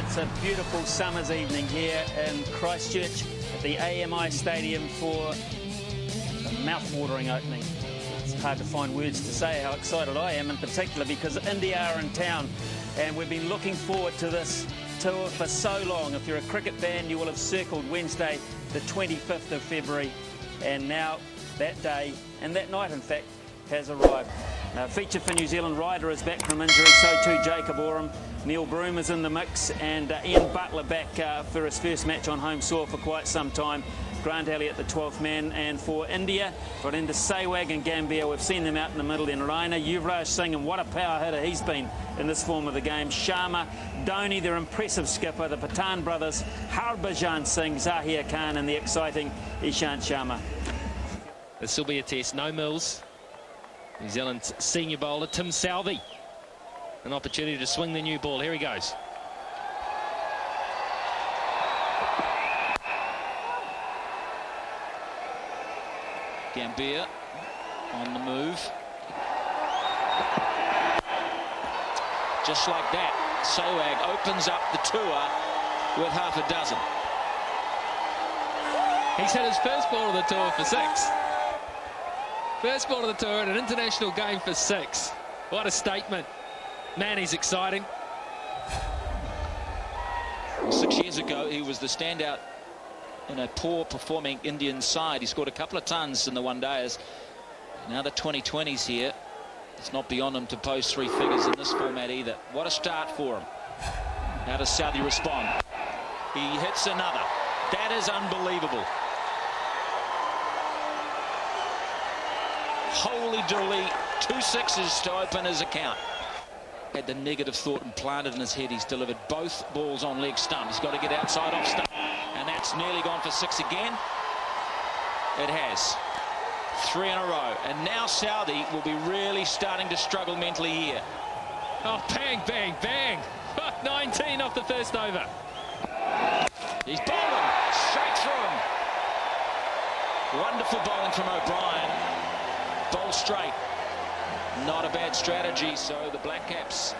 It's a beautiful summer's evening here in Christchurch at the AMI Stadium for a mouth-watering opening. It's hard to find words to say how excited I am, in particular because India are in town, and we've been looking forward to this tour for so long. If you're a cricket fan, you will have circled Wednesday, the 25th of February, and now that day, and that night in fact, has arrived. Feature for New Zealand Ryder is back from injury, so too Jacob Oram. Neil Broom is in the mix, and Ian Butler back for his first match on home soil for quite some time. Grant Elliott, the 12th man. And for India, got into Sehwag and Gambhir. We've seen them out in the middle. Then Raina, Yuvraj Singh, and what a power hitter he's been in this form of the game. Sharma, Dhoni, their impressive skipper, the Pathan brothers, Harbhajan Singh, Zahir Khan, and the exciting Ishant Sharma. This will be a test. No Mills. New Zealand's senior bowler, Tim Southee. An opportunity to swing the new ball. Here he goes. Gambhir on the move. Just like that, Sehwag opens up the tour with half a dozen. He's had his first ball of the tour for 6. First ball of the tour in an international game for 6. What a statement. Man, he's exciting. 6 years ago, he was the standout in a poor-performing Indian side. He scored a couple of tons in the one-dayers. Now the 2020s here. It's not beyond him to post 3 figures in this format either. What a start for him. How does Southee respond? He hits another. That is unbelievable. Holy dooly, 2 sixes to open his account. Had the negative thought implanted in his head. He's delivered both balls on leg stump. He's got to get outside off stump. And that's nearly gone for 6 again. It has. 3 in a row. And now Southee will be really starting to struggle mentally here. Oh, bang, bang, bang. 19 off the first over. He's bowling straight through him. Wonderful bowling from O'Brien. Bowl straight. Not a bad strategy, so the Black Caps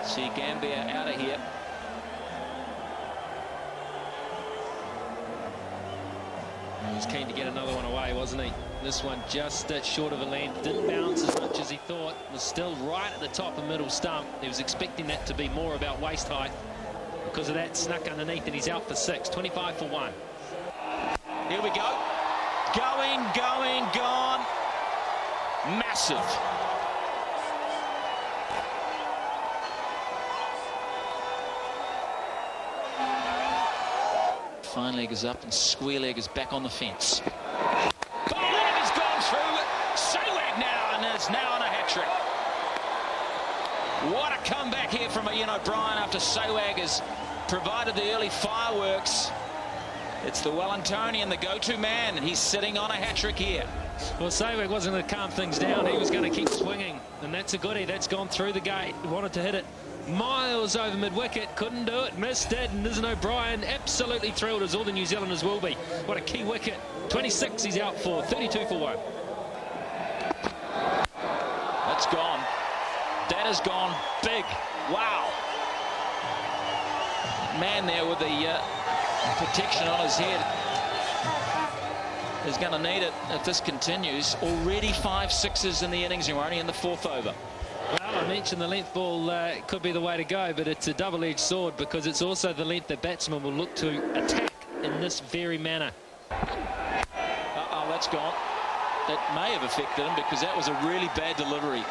see Gambhir out of here. He was keen to get another one away, wasn't he? This one just short of a length. Didn't bounce as much as he thought. Was still right at the top of middle stump. He was expecting that to be more about waist height. Because of that, snuck underneath, and he's out for 6. 25 for 1. Here we go. Going, going, gone. Massive. Fine leg is up and square leg is back on the fence. Bowling has gone through. Sehwag now, and is now on a hat-trick. What a comeback here from Ian O'Brien after Sehwag has provided the early fireworks. It's the Wellingtonian, the go-to man, and he's sitting on a hat-trick here. Well, Sehwag wasn't going to calm things down. He was going to keep swinging, and that's a goodie. That's gone through the gate. Wanted to hit it miles over mid-wicket. Couldn't do it. Missed it. And Ian O'Brien absolutely thrilled, as all the New Zealanders will be. What a key wicket. 26 he's out for. 32 for 1. That's gone. That has gone big. Wow. Man there with the protection on his head is going to need it if this continues. Already 5 sixes in the innings, and we're only in the 4th over. Well, I mentioned the length ball could be the way to go, but it's a double-edged sword because it's also the length that batsmen will look to attack in this very manner. Uh-oh, that's gone. That may have affected him because that was a really bad delivery.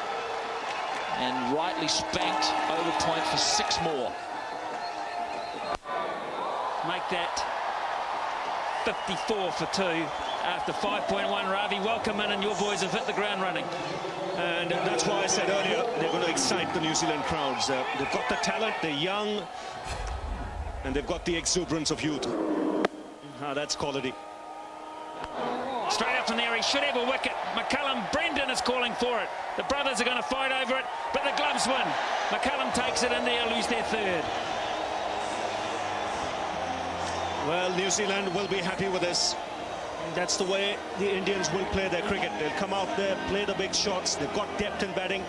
And rightly spanked over point for 6 more. Make that 54 for 2 after 5.1. Ravi, welcome in, and your boys have hit the ground running. And that's why I said earlier they're going to excite the New Zealand crowds. They've got the talent, they're young, and they've got the exuberance of youth. That's quality. Straight up in there, he should have a wicket. McCullum, Brendan is calling for it. The brothers are going to fight over it, but the gloves win. McCullum takes it, and they'll lose their 3rd. Well, New Zealand will be happy with this. That's the way the Indians will play their cricket. They'll come out there, play the big shots. They've got depth in batting.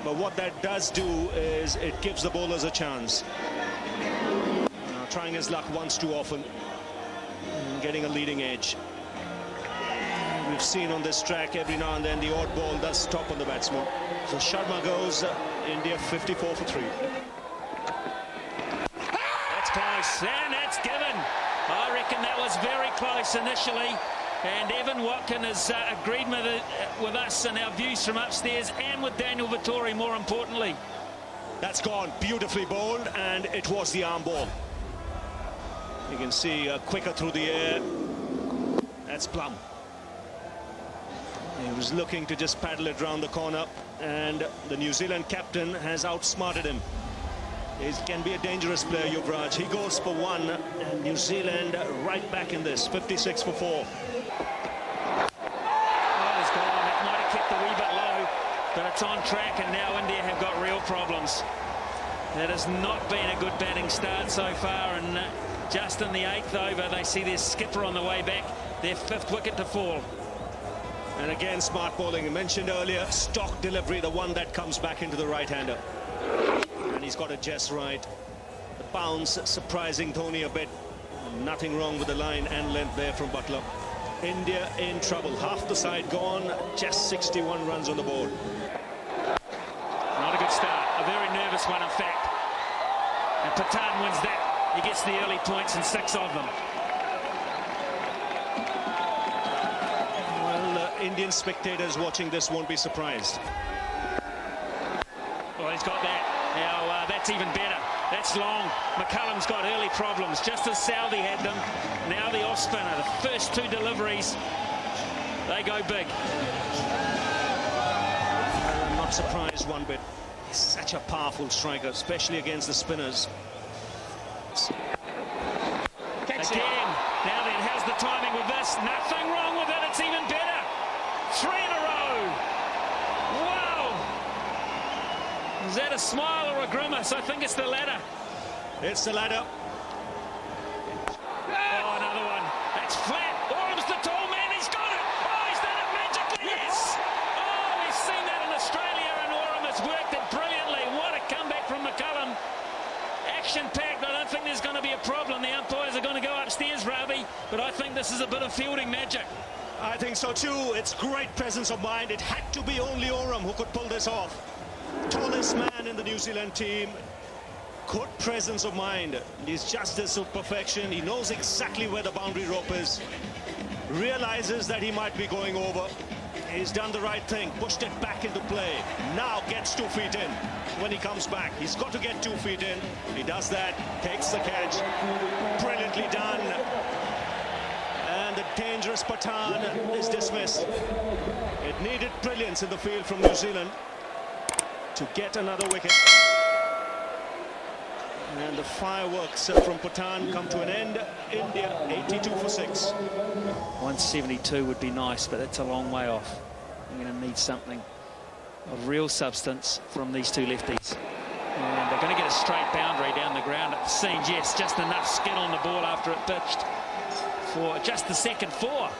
But what that does do is it gives the bowlers a chance. trying his luck once too often, getting a leading edge. We've seen on this track every now and then the odd ball does stop on the batsman. So Sharma goes, India 54 for 3. That's close, and that's given. I reckon that was very close initially, and Evan Watkin has agreed with us and our views from upstairs, and with Daniel Vittori more importantly. That's gone beautifully bowled, and it was the arm ball. You can see quicker through the air. That's plumb. He was looking to just paddle it round the corner, and the New Zealand captain has outsmarted him. He can be a dangerous player, Yuvraj. He goes for 1, and New Zealand right back in this, 56 for 4. Oh, it's gone. It might have kept a wee bit low, but it's on track, and now India have got real problems. That has not been a good batting start so far, and just in the 8th over, they see their skipper on the way back, their 5th wicket to fall. And again, smart bowling. I mentioned earlier, stock delivery, the one that comes back into the right-hander. And he's got it just right. The bounce surprising Dhoni a bit. Nothing wrong with the line and length there from Butler. India in trouble. Half the side gone, just 61 runs on the board. Not a good start. A very nervous one, in fact. And Pathan wins that. He gets the early points and 6 of them. Indian spectators watching this won't be surprised. Well, he's got that. Now, that's even better. That's long. McCullum's got early problems, just as Southey had them. Now the off-spinner. The first 2 deliveries, they go big. I'm not surprised one bit. He's such a powerful striker, especially against the spinners. Again. Now then, how's the timing with this? Nothing wrong with it. It's even better. 3 in a row. Wow. Is that a smile or a grimace? I think it's the latter. It's the latter. Oh, another one. That's flat. Orum's the tall man. He's got it. Oh, he's done it magically. Yes. Oh, we've seen that in Australia, and Orum has worked it brilliantly. What a comeback from McCullum. Action-packed. I don't think there's going to be a problem. The umpires are going to go upstairs, Ravi, but I think this is a bit of fielding magic. I think so too. It's great presence of mind. It had to be only Orum who could pull this off. Tallest man in the New Zealand team. Good presence of mind. He's justice of perfection. He knows exactly where the boundary rope is. Realizes that he might be going over. He's done the right thing. Pushed it back into play. Now gets 2 feet in. When he comes back, he's got to get 2 feet in. He does that. Takes the catch. Brilliantly done. And the dangerous Pathan is dismissed. It needed brilliance in the field from New Zealand to get another wicket. And the fireworks from Pathan come to an end. India 82 for 6. 172 would be nice, but that's a long way off. We're going to need something of real substance from these 2 lefties. And they're going to get a straight boundary down the ground. It seems, yes, just enough skin on the ball after it pitched for just the second 4.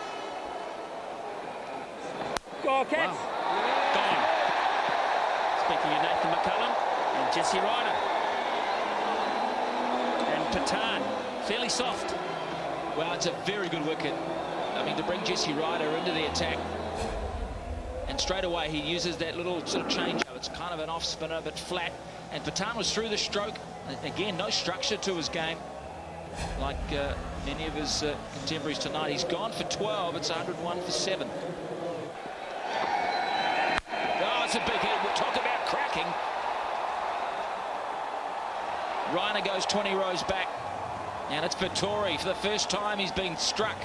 Oh, catch. Wow. Gone. Speaking of Nathan McCullum and Jesse Ryder. And Pathan, fairly soft. Well, it's a very good wicket. I mean, to bring Jesse Ryder into the attack. And straight away, he uses that little sort of change. It's kind of an off-spinner, but flat. And Pathan was through the stroke. Again, no structure to his game, like many of his contemporaries tonight. He's gone for 12. It's 101 for 7. Oh, it's a big hit. We'll talk about cracking. Raina goes 20 rows back. And it's Vittori. For the first time, he's been struck.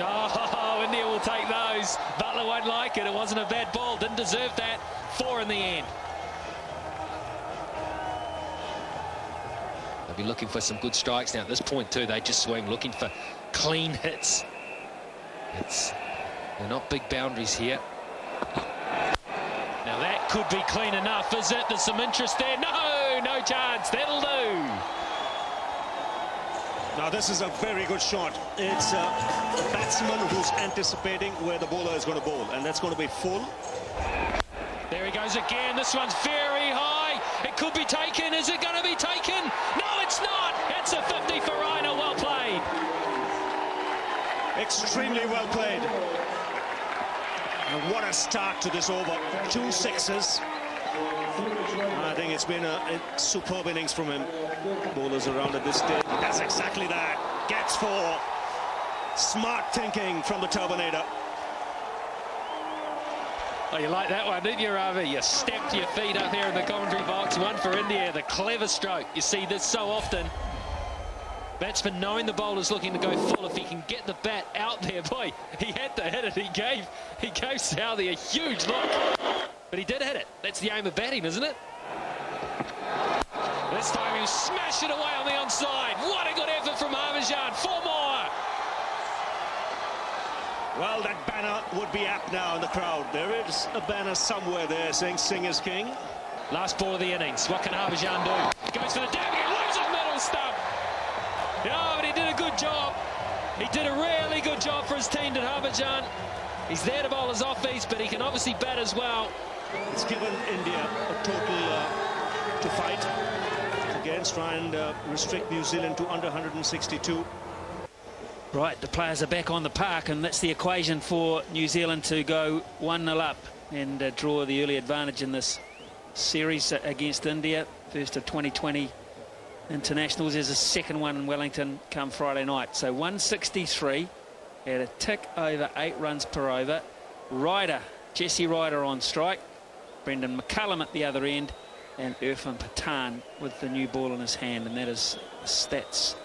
Oh, India will take those. Butler won't like it. It wasn't a bad ball. Didn't deserve that. 4 in the end. They'll be looking for some good strikes now. At this point, too, they just swing, looking for clean hits. They're not big boundaries here. Now, that could be clean enough, is it? There's some interest there. No chance. That'll do. Now, this is a very good shot. It's a batsman who's anticipating where the bowler is going to bowl, and that's going to be full. There he goes again. This one's very high. It could be taken. Is it going to be taken? No, it's not. It's a 50 for Reiner. Well played. Extremely well played. And what a start to this over. 2 sixes. I think it's been a superb innings from him. Bowlers around at this stage. He does exactly that. Gets 4. Smart thinking from the Turbinator. Oh, you like that one, didn't you, Ravi? You stepped your feet up here in the commentary box. One for India, the clever stroke. You see this so often. Batsman knowing the bowler's looking to go full. If he can get the bat out there, boy, he had to hit it. He gave Southee a huge look. But he did hit it. That's the aim of batting, isn't it? This time he smashed it away on the onside. What a good effort from Harbhajan. 4 more. Well, that banner would be up now in the crowd. There is a banner somewhere there saying Singh is king. Last ball of the innings. What can Harbhajan do? Goes for the dab. He loses middle stump. Yeah, but he did a good job. He did a really good job for his team, did Harbhajan. He's there to bowl his off-beats, but he can obviously bat as well. It's given India a total to fight against, try and restrict New Zealand to under 162. Right, the players are back on the park, and that's the equation for New Zealand to go 1-0 up and draw the early advantage in this series against India. First of 2020 internationals. There's a second one in Wellington come Friday night. So 163 at a tick over 8 runs per over. Jesse Ryder on strike. Brendan McCullum at the other end, and Irfan Pathan with the new ball in his hand. And that is the stats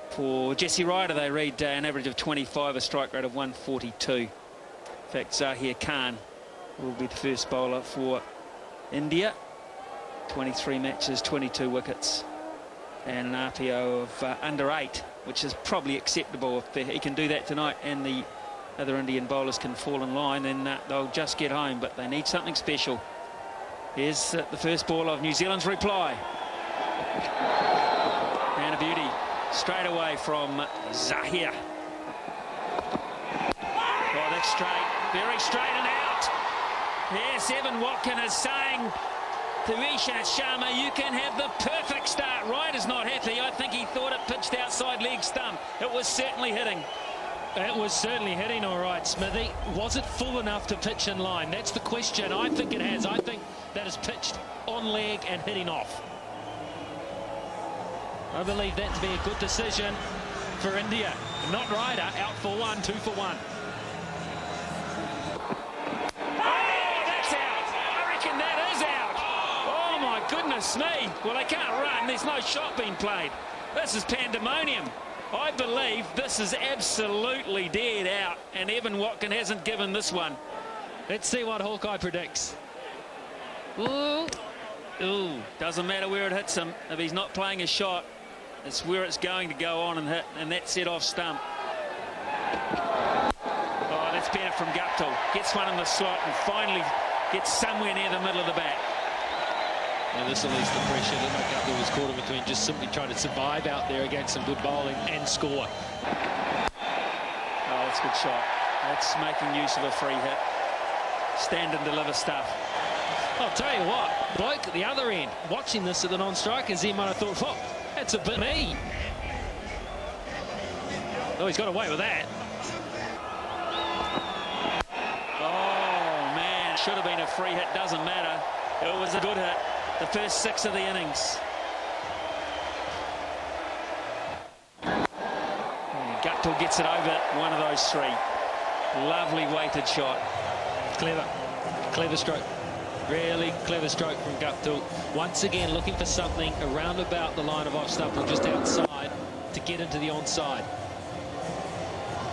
for Jesse Ryder. They read an average of 25, a strike rate of 142. In fact, Zahir Khan will be the first bowler for India. 23 matches, 22 wickets, and an RPO of under 8, which is probably acceptable. If he can do that tonight and the other Indian bowlers can fall in line, then they'll just get home, but they need something special. Here's the first ball of New Zealand's reply. And a beauty straight away from Zahir. Oh, that's straight, very straight and out. Yes, Evan Watkin is saying to Ishant Sharma, you can have the perfect start. Ryder's not happy. I think he thought it pitched outside leg stump. It was certainly hitting. It was certainly hitting all right, Smithy. Was it full enough to pitch in line? That's the question. I think it has. I think that is pitched on leg and hitting off. I believe that to be a good decision for India. Not Ryder, out for 1, 2 for 1. Oh, that's out. I reckon that is out. Oh, my goodness me. Well, they can't run. There's no shot being played. This is pandemonium. I believe this is absolutely dead out, and Evan Watkin hasn't given this one. Let's see what Hawkeye predicts. Ooh. Ooh. Doesn't matter where it hits him. If he's not playing a shot, it's where it's going to go on and hit, and that's set off stump. Oh, that's better from Guptill. Gets one in the slot and finally gets somewhere near the middle of the bat. And this released the pressure that Guptill was caught in between, just simply trying to survive out there against some good bowling and score. Oh, that's a good shot. That's making use of a free hit. Stand and deliver stuff. I'll tell you what, bloke at the other end, watching this at the non-strikers, he might have thought, oh, that's a bit me. Oh, he's got away with that. Oh, man. Should have been a free hit. Doesn't matter. It was a good hit. The first 6 of the innings. Guptill gets it over one of those 3. Lovely weighted shot. Clever stroke. Really clever stroke from Guptill. Once again looking for something around about the line of off stump or just outside to get into the onside.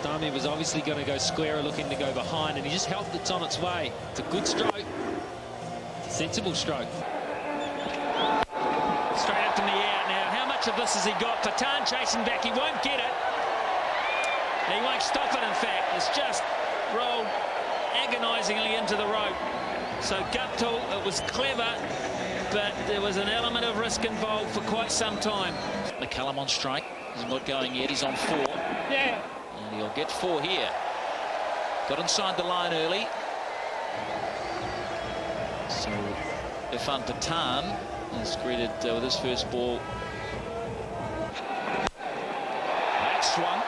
Dami was obviously going to go squarer, looking to go behind, and he just helped it's on its way. It's a good stroke. Sensible stroke. Straight up in the air now. How much of this has he got? Pathan chasing back. He won't get it. He won't stop it, in fact. It's just rolled agonisingly into the rope. So Guptill, it was clever, but there was an element of risk involved for quite some time. McCullum on strike. He's not going yet. He's on 4. Yeah. And he'll get 4 here. Got inside the line early. So Irfan Pathan is greeted with his first ball. That swung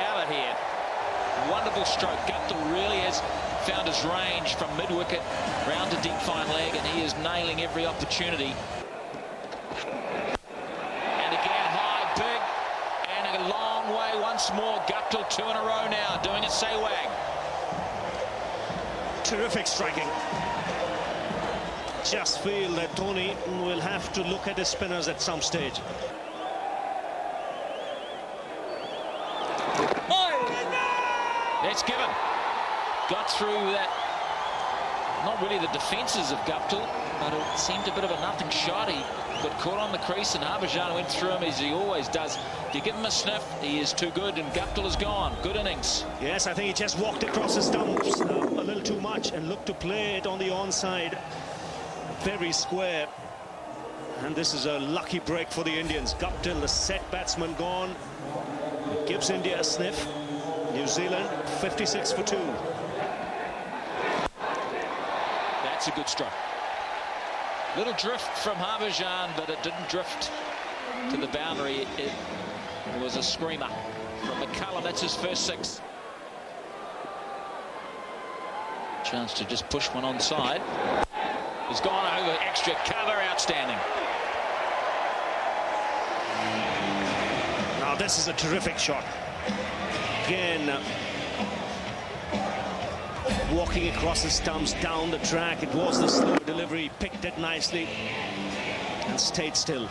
out of here. Wonderful stroke. Guptill really has found his range from mid-wicket round to deep fine leg, and he is nailing every opportunity. And again, high, big, and a long way once more. Guptill 2 in a row now, doing a Sehwag. Terrific striking. Just feel that Tony will have to look at his spinners at some stage. That's given. Got through that. Not really the defences of Guptill, but it seemed a bit of a nothing shot. He got caught on the crease, and Harbhajan went through him as he always does. If you give him a sniff, he is too good, and Guptill is gone. Good innings. Yes, I think he just walked across his stumps a little too much and looked to play it on the onside. Very square. And this is a lucky break for the Indians. Guptill, the set batsman, gone. It gives India a sniff. New Zealand 56 for 2. That's a good stroke. Little drift from Harbhajan, but it didn't drift to the boundary. It was a screamer from McCullum. That's his first 6. Chance to just push one onside. He's gone over extra cover. Outstanding. Now this is a terrific shot. Again, walking across the stumps down the track. It was the slow delivery. Picked it nicely and stayed still.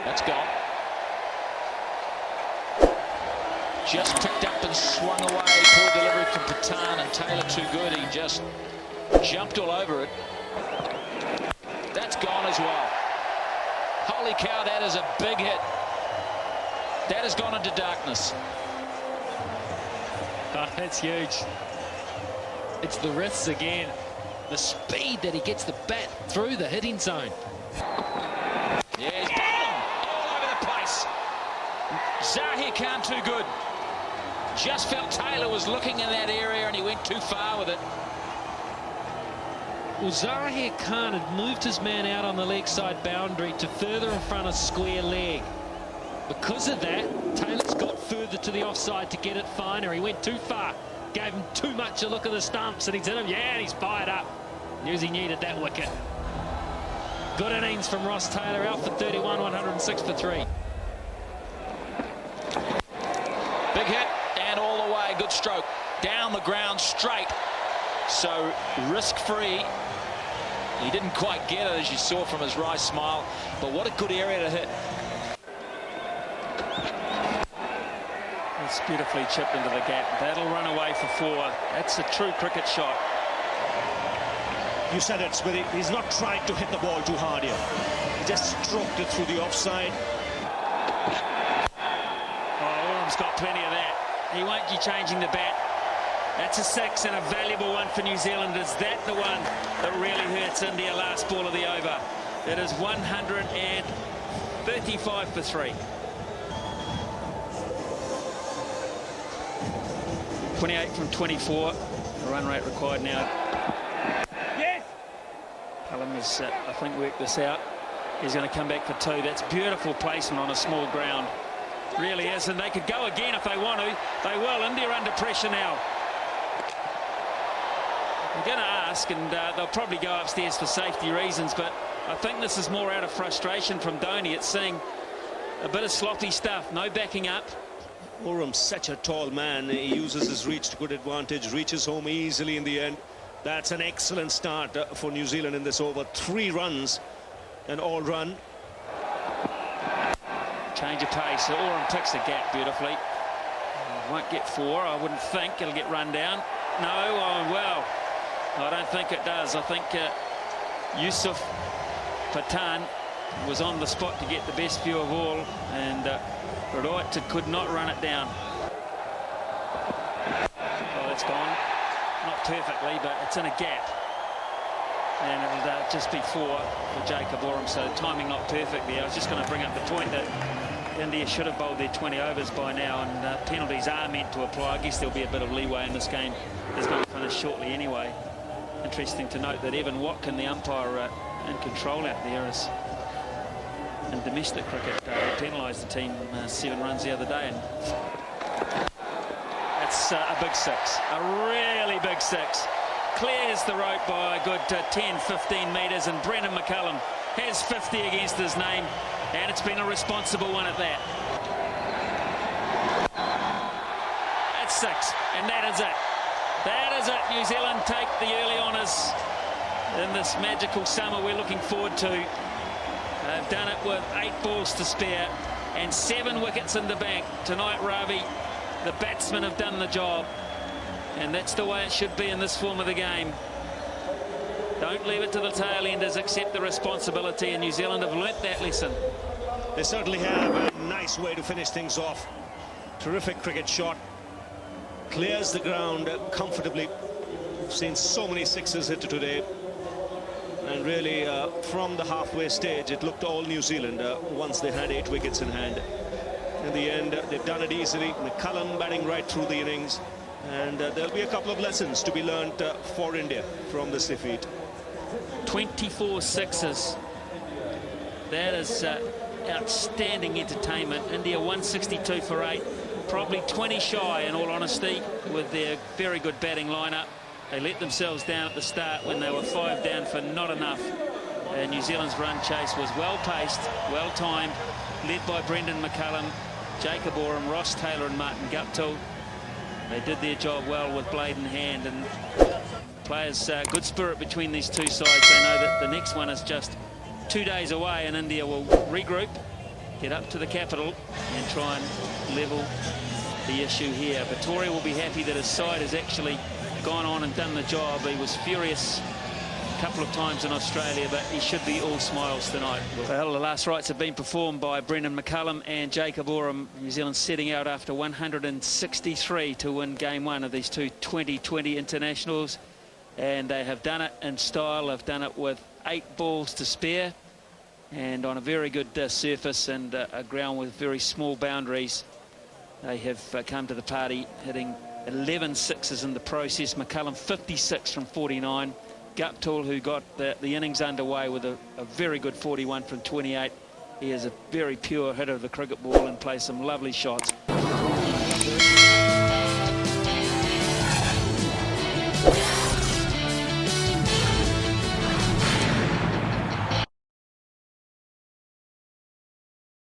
That's gone. Just picked up and swung away. Poor delivery from Pathan, and Taylor too good. He just jumped all over it. That's gone as well. Holy cow, that is a big hit. That has gone into darkness. Oh, that's huge. It's the wrists again. The speed that he gets the bat through the hitting zone. Yeah, he's bowling all over the place. Zahir Khan too good. Just felt Taylor was looking in that area, and he went too far with it. Well, Zahir Khan had moved his man out on the leg side boundary to further in front of square leg. Because of that, Taylor's got further to the offside to get it finer. He went too far, gave him too much a look at the stumps, and he's hit him. Yeah, and he's fired up. Knew he needed that wicket. Good innings from Ross Taylor, out for 31, 106 for 3. Big hit, and all the way, good stroke. Down the ground, straight. So, risk-free. He didn't quite get it, as you saw from his wry smile, but what a good area to hit. It's beautifully chipped into the gap. That'll run away for 4. That's a true cricket shot. You said it, Smithy. He's not tried to hit the ball too hard here. He just stroked it through the offside. Oh, Orum's got plenty of that. He won't be changing the bat. That's a 6 and a valuable one for New Zealand. Is that the one that really hurts India last ball of the over? It is 135 for 3. 28 from 24. The run rate required now. Yes! Cullen has, I think, worked this out. He's going to come back for 2. That's beautiful placement on a small ground. Really is, and they could go again if they want to. They will. India under pressure now. I'm going to ask, and they'll probably go upstairs for safety reasons, but I think this is more out of frustration from Dhoni. It's seeing a bit of sloppy stuff, no backing up. Orum's such a tall man. He uses his reach to good advantage, reaches home easily in the end. That's an excellent start for New Zealand in this over. 3 runs, an all-run. Change of pace. Oram picks the gap beautifully. Won't get 4, I wouldn't think. It'll get run down. No, oh, well, I don't think it does. I think Yusuf Pathan was on the spot to get the best view of all, and Rohit could not run it down. Oh, that's gone. Not perfectly, but it's in a gap. And it'll just be 4 for Jacob Oram, so timing not perfect there. I was just going to bring up the point that India should have bowled their 20 overs by now, and penalties are meant to apply. I guess there'll be a bit of leeway in this game. It's going to finish shortly anyway. Interesting to note that Evan Watkin, the umpire in control out there, is in domestic cricket. He penalised the team 7 runs the other day. And that's a big 6, a really big 6. Clears the rope by a good 10-15 metres, and Brendan McCullum has 50 against his name, and it's been a responsible one at that. That's 6, and that is it. That is it. New Zealand take the early honours in this magical summer we're looking forward to. They've done it with 8 balls to spare and 7 wickets in the bank. Tonight, Ravi, the batsmen have done the job, and that's the way it should be in this form of the game. Don't leave it to the tail enders, accept the responsibility, and New Zealand have learnt that lesson. They certainly have. A nice way to finish things off. Terrific cricket shot. Clears the ground comfortably. We've seen so many sixes hit today. And really, from the halfway stage, it looked all New Zealand once they had 8 wickets in hand. In the end, they've done it easily. McCullum batting right through the innings. And there'll be a couple of lessons to be learnt for India from this defeat. 24 sixes. That is outstanding entertainment. India 162 for 8. Probably 20 shy, in all honesty, with their very good batting lineup. They let themselves down at the start when they were 5 down for not enough. And New Zealand's run chase was well-paced, well-timed, led by Brendan McCullum, Jacob Oram, Ross Taylor and Martin Guptill. They did their job well with blade in hand, and players, good spirit between these two sides. They know that the next one is just 2 days away, and India will regroup, get up to the capital and try and level the issue here. Vittoria will be happy that his side has actually gone on and done the job. He was furious a couple of times in Australia, but he should be all smiles tonight. Well, the last rites have been performed by Brendan McCullum and Jacob Oram. New Zealand setting out after 163 to win game 1 of these two 2020 internationals, and they have done it in style. They've done it with 8 balls to spare and on a very good surface and a ground with very small boundaries. They have come to the party hitting 11 sixes in the process. McCullum 56 from 49. Guptill, who got the innings underway with a very good 41 from 28. He is a very pure hitter of the cricket ball and plays some lovely shots.